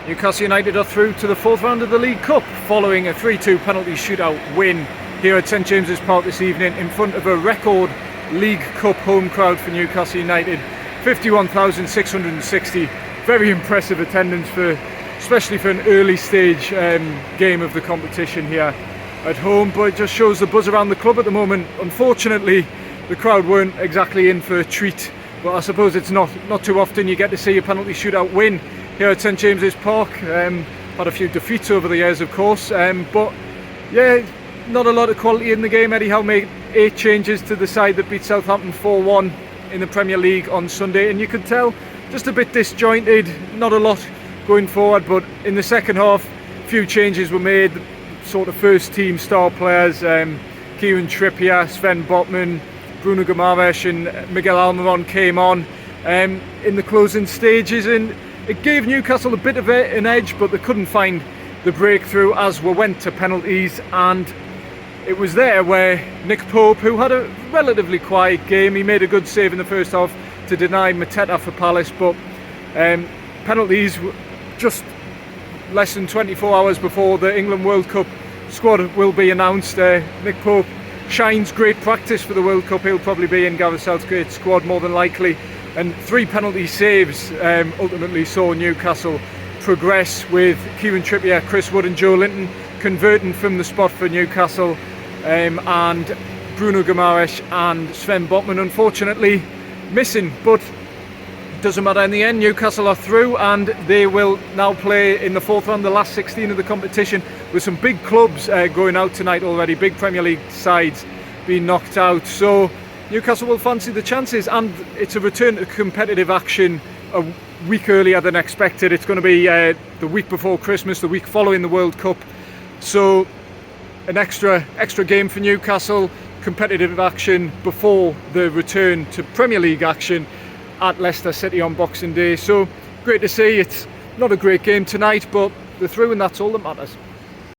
Newcastle United are through to the fourth round of the League Cup following a 3-2 penalty shootout win here at St James's Park this evening in front of a record League Cup home crowd for Newcastle United. 51,660. Very impressive attendance, especially for an early stage game of the competition here at home, but it just shows the buzz around the club at the moment. Unfortunately, the crowd weren't exactly in for a treat, but I suppose it's not too often you get to see a penalty shootout win here at St James's Park. Had a few defeats over the years, of course, but yeah, not a lot of quality in the game. Eddie Howe made 8 changes to the side that beat Southampton 4-1 in the Premier League on Sunday, and you could tell just a bit disjointed, not a lot going forward. But in the second half, a few changes were made, sort of first team star players, Kieran Trippier, Sven Botman, Bruno Guimaraes and Miguel Almiron came on in the closing stages, and it gave Newcastle a bit of an edge, but they couldn't find the breakthrough as we went to penalties. And it was there where Nick Pope, who had a relatively quiet game, he made a good save in the first half to deny Mateta for Palace, but penalties just less than 24 hours before the England World Cup squad will be announced. Nick Pope shines great practice for the World Cup. He'll probably be in Gareth Southgate's squad more than likely, and 3 penalty saves ultimately saw Newcastle progress, with Kieran Trippier, Chris Wood and Joe Linton converting from the spot for Newcastle, and Bruno Guimaraes and Sven Botman unfortunately missing. But doesn't matter in the end. Newcastle are through, and they will now play in the fourth round, the last 16 of the competition, with some big clubs going out tonight already, big Premier League sides being knocked out. So Newcastle will fancy the chances, and it's a return to competitive action a week earlier than expected. It's going to be the week before Christmas, the week following the World Cup. So an extra game for Newcastle, competitive action before the return to Premier League action at Leicester City on Boxing Day. So great to see. It's not a great game tonight, but they're through, and that's all that matters.